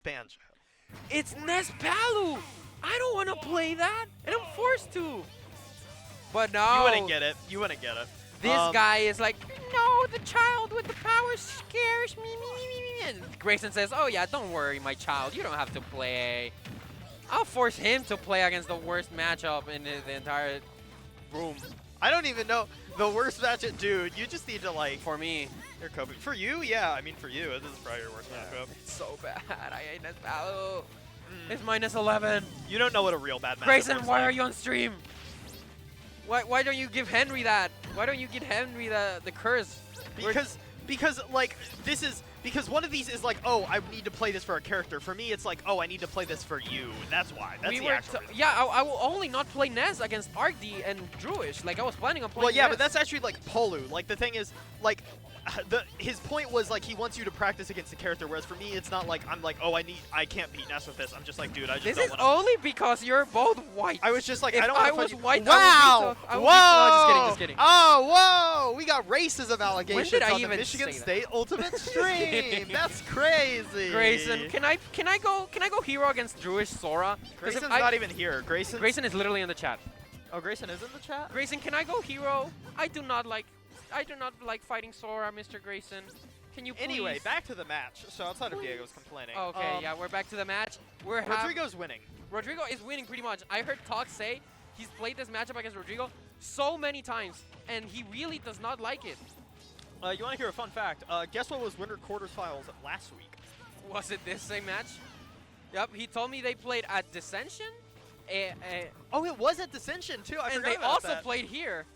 Banjo. It's Ness Palu! I don't want to play that, and I'm forced to. But no. You wouldn't get it. You wouldn't get it. This guy is like, no, the child with the power scares me. And Grayson says, oh yeah, don't worry, my child. You don't have to play. I'll force him to play against the worst matchup in the entire room. I don't even know the worst matchup, dude. You just need to like. For me. You're Kobe. For you, yeah. I mean, for you, this is probably your worst matchup. It's so bad. I hate Ness Palu. It's -11. You don't know what a real bad matchup Grayson, looks why like. are you on stream? Why don't you give Henry that? Why don't you give Henry the curse? Because like this is because one of these is like, oh, I need to play this for a character. For me, it's like, oh, I need to play this for you. That's why. That's the actual reason. Yeah, I will only not play Ness against Arkdee and Druish. Like I was planning on playing. Well, yeah, Ness. but that's actually like Polu. Like the thing is, like, his point was like he wants you to practice against the character, whereas for me, it's not like I'm like, oh, I can't beat Ness with this. I'm just like, dude, I just this don't is want only because you're both white. I was just like, if I don't want to was fight white, you. Wow! I would Whoa! no, just kidding. Oh, whoa! We got racism allegations did I on the even Michigan say that? State Ultimate Stream. That's crazy. Grayson, can I go hero against Druish Sora? Grayson's not even here. Grayson is literally in the chat. Oh, Grayson is in the chat? Grayson, can I go hero? I do not like fighting Sora, Mr. Grayson. Can you please? Anyway, back to the match. So outside of Diego's complaining. Okay, yeah, we're back to the match. Rodrigo's winning. Rodrigo is winning pretty much. I heard Talk say he's played this matchup against Rodrigo so many times, and he really does not like it. You want to hear a fun fact? Guess what was winner quarterfinals last week? Was it this same match? Yep, he told me they played at Dissension. Oh, it was at Dissension too. I and forgot they about also that. played here.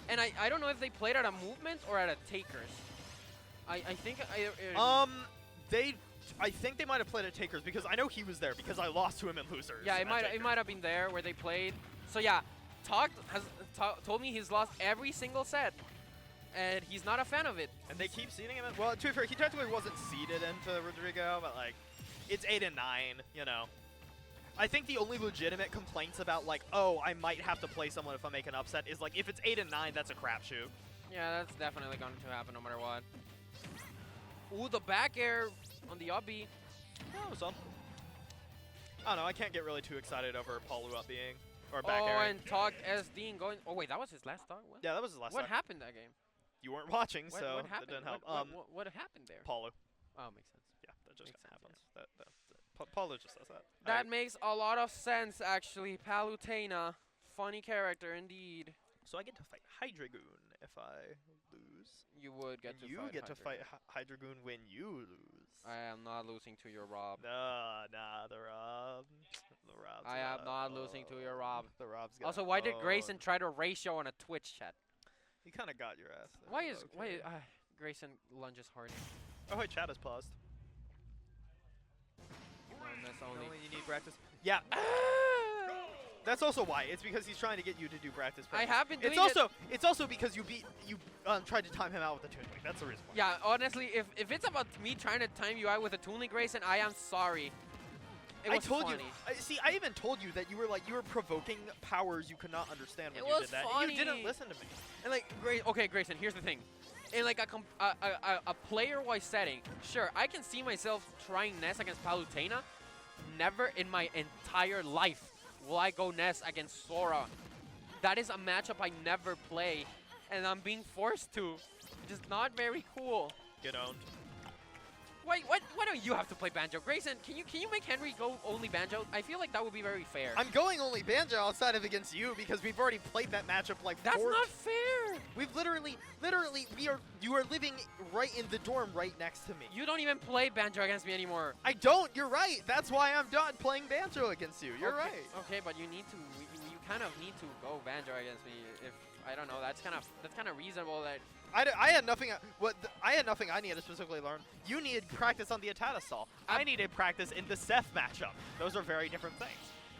And I don't know if they played at a Movement or at a Takers. I think I think they might have played at Takers because I know he was there because I lost to him in Losers. Yeah, it might have been there where they played. So yeah, Talk has told me he's lost every single set, and he's not a fan of it. And they keep seeding him. Well, to be fair, he technically wasn't seeded into Rodrigo, but like, it's 8 and 9. You know. I think the only legitimate complaints about like, oh, I might have to play someone if I make an upset is like if it's 8 and 9, that's a crapshoot. Yeah, that's definitely going to happen no matter what. Ooh, the back air on the up B. Oh, so. I don't know. I can't get really too excited over Palu up being or back air. Oh, and Talk as Dean going. Oh wait, that was his last start. What? Yeah, that was his last. What start. happened that game? You weren't watching, What so happened? that didn't help. What happened there? Palu. Oh, makes sense. Yeah, that just Makes kind of sense, happens. Palu just does that. That makes a lot of sense, actually. Palutena, funny character indeed. So I get to fight Hydragoon if I lose. You would get and to you fight get to fight Hydragoon. Hydragoon when you lose. I am not losing to your Rob. Nah, the Rob's I am not losing to your Rob. The Rob's got Also, why did Grayson try to ratio on a Twitch chat? He kind of got your ass there. Why is Okay. Grayson lunges hard? Oh wait, chat is paused. That's only. You need practice. Yeah. That's also why. It's because he's trying to get you to do practice. I have been doing It's also because you tried to time him out with the Toon Link. That's the reason why. Yeah, honestly, if it's about me trying to time you out with a Toon Link, Grayson, I am sorry. It was I told funny. you. See, I even told you that you were provoking powers you could not understand when It you was did that. funny. And you didn't listen to me. And like, okay, Grayson, here's the thing. In like a player-wise setting, sure, I can see myself trying Ness against Palutena. Never in my entire life will I go Ness against Sora. That is a matchup I never play, and I'm being forced to. Just not very cool. Get owned. Wait, why don't you have to play Banjo? Grayson, can you make Henry go only Banjo? I feel like that would be very fair. I'm going only Banjo outside of against you because we've already played that matchup like That's not fair. We've literally, you are living right in the dorm right next to me. You don't even play Banjo against me anymore. I don't. You're right. That's why I'm done playing Banjo against you. You're okay, right. Okay, but you kind of need to go Banjo against me. If I don't know, that's kind of reasonable. That I had nothing. I had nothing I needed to specifically learn. You needed practice on the Atadasol. I needed practice in the Seth matchup. Those are very different things.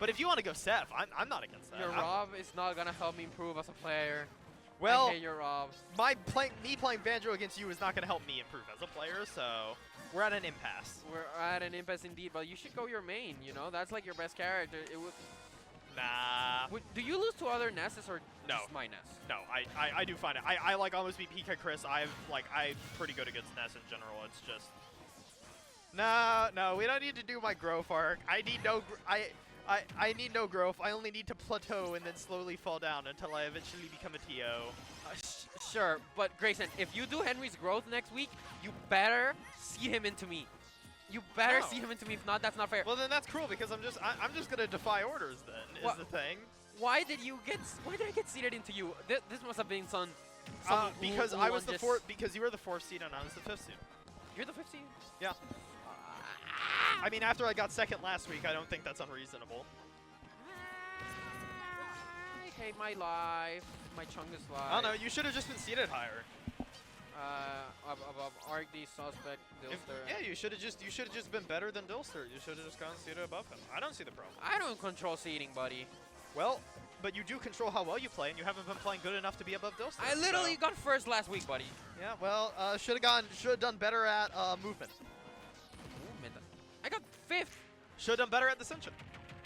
But if you want to go Seth, I'm not against that. Your Rob is not gonna help me improve as a player. Well, I hate your Rob. Me playing Banjo against you is not gonna help me improve as a player. So we're at an impasse. We're at an impasse indeed. But you should go your main. You know, that's like your best character. It would. Nah. Do you lose to other Nesses or No. just my Ness? No, I do find it. I like almost beat Pika Chris. I'm pretty good against Ness in general. It's just No, we don't need to do my growth arc. I need no, I need no growth. I only need to plateau and then slowly fall down until I eventually become a TO. Sure, but Grayson, if you do Henry's growth next week, you better seed him into me. You better No. seed him into me. If not, that's not fair. Well, then that's cruel because I'm just gonna defy orders. Then is What? the thing. Why did I get seeded into you? This must have been some Because who I was the just- fourth. Because you were the 4th seed and I was the 5th seed. You're the 5th seed? Yeah. I mean, after I got 2nd last week, I don't think that's unreasonable. I hate my life. My chungus life. I don't know. You should have just been seated higher. Above Arkdee, Suspect, Dilster. Yeah, you should have just been better than Dilster. You should have just gone seated above him. I don't see the problem. I don't control seeding, buddy. Well, but you do control how well you play, and you haven't been playing good enough to be above Dilster. I literally so. got first last week, buddy. Yeah, well, should have done better at movement. Movement. I got 5th. Should have done better at Dissension.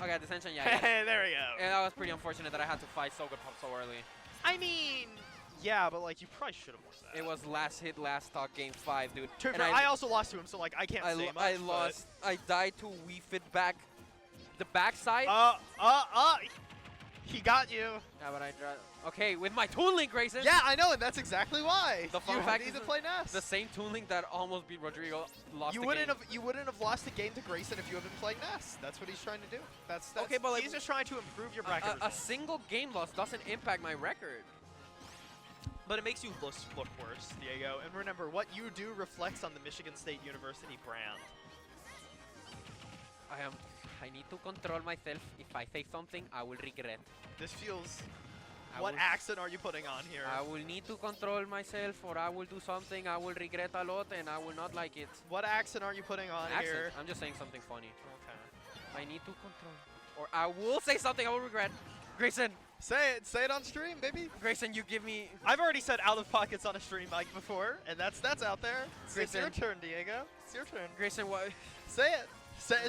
Okay, Dissension, yeah. Hey, there we go. Yeah, that was pretty unfortunate that I had to fight so good so early. I mean, yeah, but like you probably should have won that. It was last hit, last stock, game 5, dude. True, And I also lost to him, so like I can't say much. I lost. I died to Wii Fit back. The backside. He got you. Yeah, but I okay, with my Toon Link, Grayson. Yeah, I know, and that's exactly why. The fun you fact need is to play Ness. The same Toon Link that almost beat Rodrigo lost You the wouldn't game. have lost the game to Grayson if you had been playing Ness. That's what he's trying to do. That's okay, but like, he's just trying to improve your bracket. a results. single game loss doesn't impact my record. But it makes you look worse, Diego. And remember, what you do reflects on the Michigan State University brand. I need to control myself. If I say something, I will regret. This feels. I What will- accent are you putting on here? I will need to control myself, or I will do something I will regret a lot, and I will not like it. What accent are you putting on Accent. here? I'm just saying something funny. Okay. I need to control. Or I will say something I will regret. Grayson, Say it on stream, baby. Grayson, you give me. I've already said out of pockets on a stream mic before, and that's out there. It's your Grayson. turn, Diego. It's your turn. Grayson, what? Say it.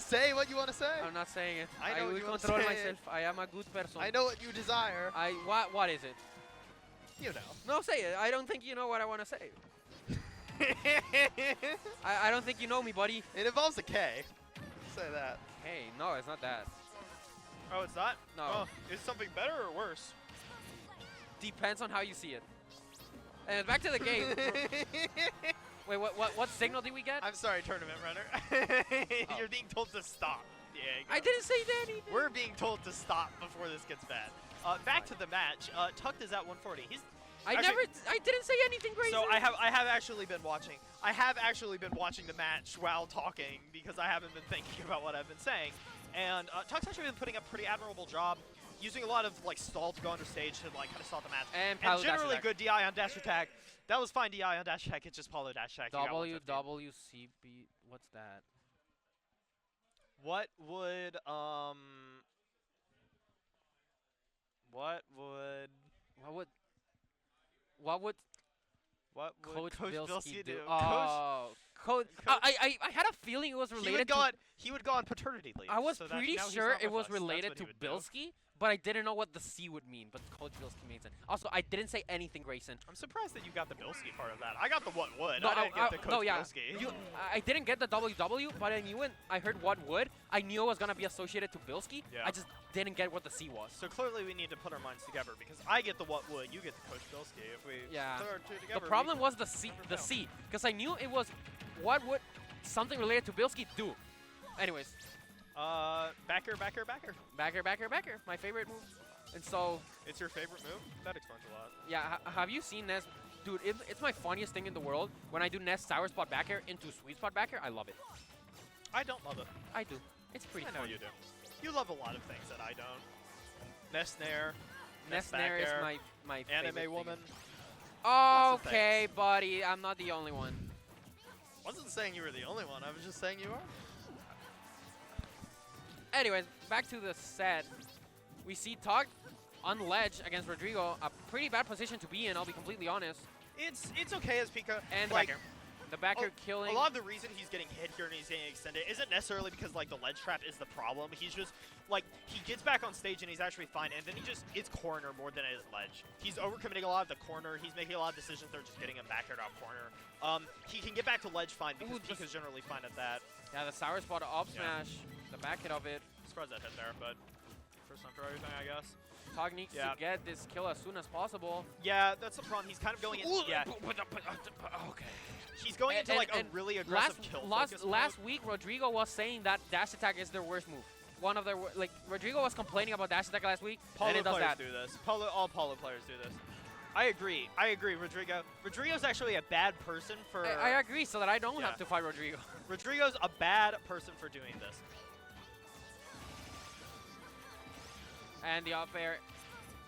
Say what you want to say. I'm not saying it. I know will you wanna control say it. myself. I am a good person. I know what you desire. What is it? You know. No, say it. I don't think you know what I want to say. I don't think you know me, buddy. It involves a K. Say that. Hey, no, it's not that. Oh, it's not? No. Oh, is something better or worse? Depends on how you see it. And back to the game. Wait, what signal did we get? I'm sorry, tournament runner. Oh. You're being told to stop, Diego. I didn't say anything. We're being told to stop before this gets bad. Back to the match. Tucked is at 140. He's I didn't say anything, Grayson. So I have actually been watching. I have actually been watching the match while talking because I haven't been thinking about what I've been saying. And Tuck's actually been putting up a pretty admirable job, using a lot of like stall to go under stage to like kind of stall the match. And generally good DI on dash attack. That was fine DI on dash attack. It's just Paulo dash attack. You got 150. WWCB. What's that? What would Coach Coach Bilski do? do? Oh, Coach. I had a feeling it was related He would go on paternity leave. I was so that- pretty now he's sure not it with was us. That's related what to he would do. Bilski, but I didn't know what the C would mean. But Coach Bilski made sense. Also, I didn't say anything, Grayson. I'm surprised that you got the Bilski part of that. I got the what would. No, I didn't get the Coach no, yeah. Bilski. I didn't get the WW, but I knew when I heard what would, I knew it was gonna be associated to Bilski. Yeah. I just didn't get what the C was. So clearly we need to put our minds together because I get the what would, you get the Coach Bilski. If we Yeah. put our two together, The problem we was the C, because I knew it was what would something related to Bilski do. Anyways, backer. backer, my favorite move. And so, It's your favorite move? That explains a lot. yeah, have you seen Ness? Dude, it's my funniest thing in the world. When I do Ness sour spot back air into sweet spot back air, I love it. I don't love it. I do. It's pretty I know funny. you do. You love a lot of things that I don't. Ness Nair. Ness back Nair is air, my favorite Anime woman. thing. Lots of Okay, buddy, I'm not the only one. Wasn't saying you were the only one. I was just saying you are. Anyways, back to the set. We see Tog on ledge against Rodrigo. A pretty bad position to be in, I'll be completely honest. It's okay as Pika. And like, back air. The back air killing. A lot of the reason he's getting hit here and he's getting extended isn't necessarily because like the ledge trap is the problem. He's just like he gets back on stage and he's actually fine, and then it's corner more than it is ledge. He's overcommitting a lot of the corner. He's making a lot of decisions that are just getting him back aired off corner. He can get back to ledge fine because Pika's generally fine at that. Yeah, the sour spot up smash, the back hit of it. Surprised that hit there, but first time for everything, I guess. Tog needs to get this kill as soon as possible. Yeah, that's the problem. He's kind of going in. Yeah. Okay. He's going into like a really aggressive kill. Last week, Rodrigo was saying that dash attack is their worst move. One of their like Rodrigo was complaining about dash attack last week, and it does that. Do this. All Palo players do this. I agree. Rodrigo. Rodrigo's actually a bad person for. I agree, so that I don't have to fight Rodrigo. Rodrigo's a bad person for doing this. And the up air.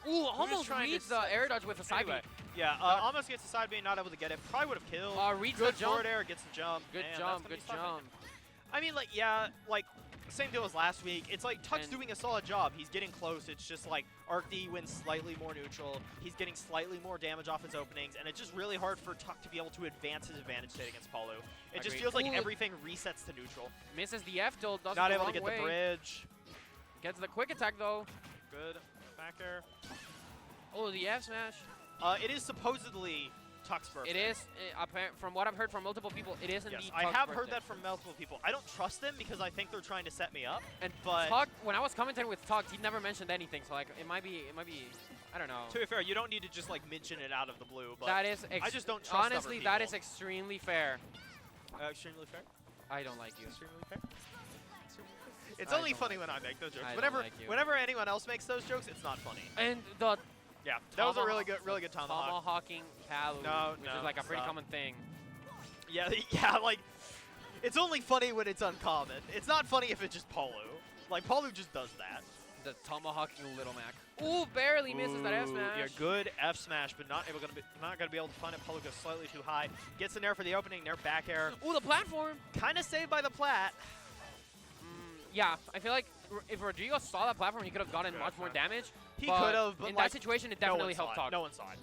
Ooh, almost reads the air dodge with a side B. Yeah, almost gets the side B, not able to get it. Probably would have killed. Reads the jump. Forward air, gets the jump. Good jump. I mean, like, yeah, like, same deal as last week. It's like Tuck's doing a solid job. He's getting close. It's just like Arkdee wins slightly more neutral. He's getting slightly more damage off his openings, and it's just really hard for Tuck to be able to advance his advantage state against Palu. It just feels like everything resets to neutral. Misses the F tilt, doesn't Not able to get the bridge. Gets the quick attack though. Good. Back air. Oh, the F smash. It is supposedly Tuck's birthday. It is, from what I've heard from multiple people, it is indeed Tuck's I have birthday. heard that from multiple people. I don't trust them because I think they're trying to set me up. But Tuck, when I was commentating with Tuck, he never mentioned anything, so like it might be, I don't know. To be fair, you don't need to just like mention it out of the blue, but that is I just don't trust honestly, other people. that is extremely fair. Extremely fair? I don't like you. Extremely fair? It's only funny when I make those jokes. Whenever anyone else makes those jokes, it's not funny. And the that was a really good tomahawk. Tomahawking Palu, which is like a pretty common thing. Yeah, like it's only funny when it's uncommon. It's not funny if it's just Palu. Like Palu just does that. The tomahawking Little Mac. Ooh, barely misses that F smash. Yeah, good F smash, but not gonna be able to find it. Palu goes slightly too high. Gets in there for the opening. Nair back air. Ooh, the platform. Kind of saved by the plat. Yeah, I feel like if Rodrigo saw that platform, he could have gotten much more damage. He could have, but in that situation, it definitely helped Tuck. No one saw it.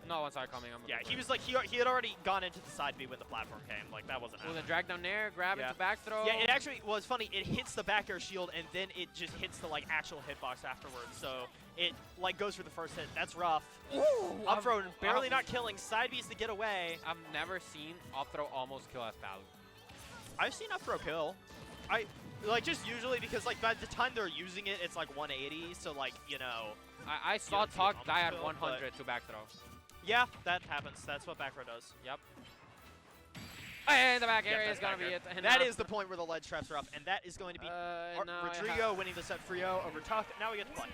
No one saw it coming. Yeah, he was like he had already gone into the side B when the platform came. Like that wasn't happening. With a drag down there, grab into back throw. Yeah, it actually was funny. It hits the back air shield and then it just hits the like actual hitbox afterwards. So it like goes for the first hit. That's rough. Ooh, up throw barely not killing. Side B's to get away. I've never seen up throw almost kill as Palu. I've seen up throw kill. Like just usually because like by the time they're using it, it's like 180. So like I saw Tuck die at 100 to back throw. Yeah, that happens. That's what back throw does. Yep. And the back area is going to be it. And that is the point where the ledge traps are up, and that is going to be Rodrigo winning the set 3-0 over Tuck. Now we get to play.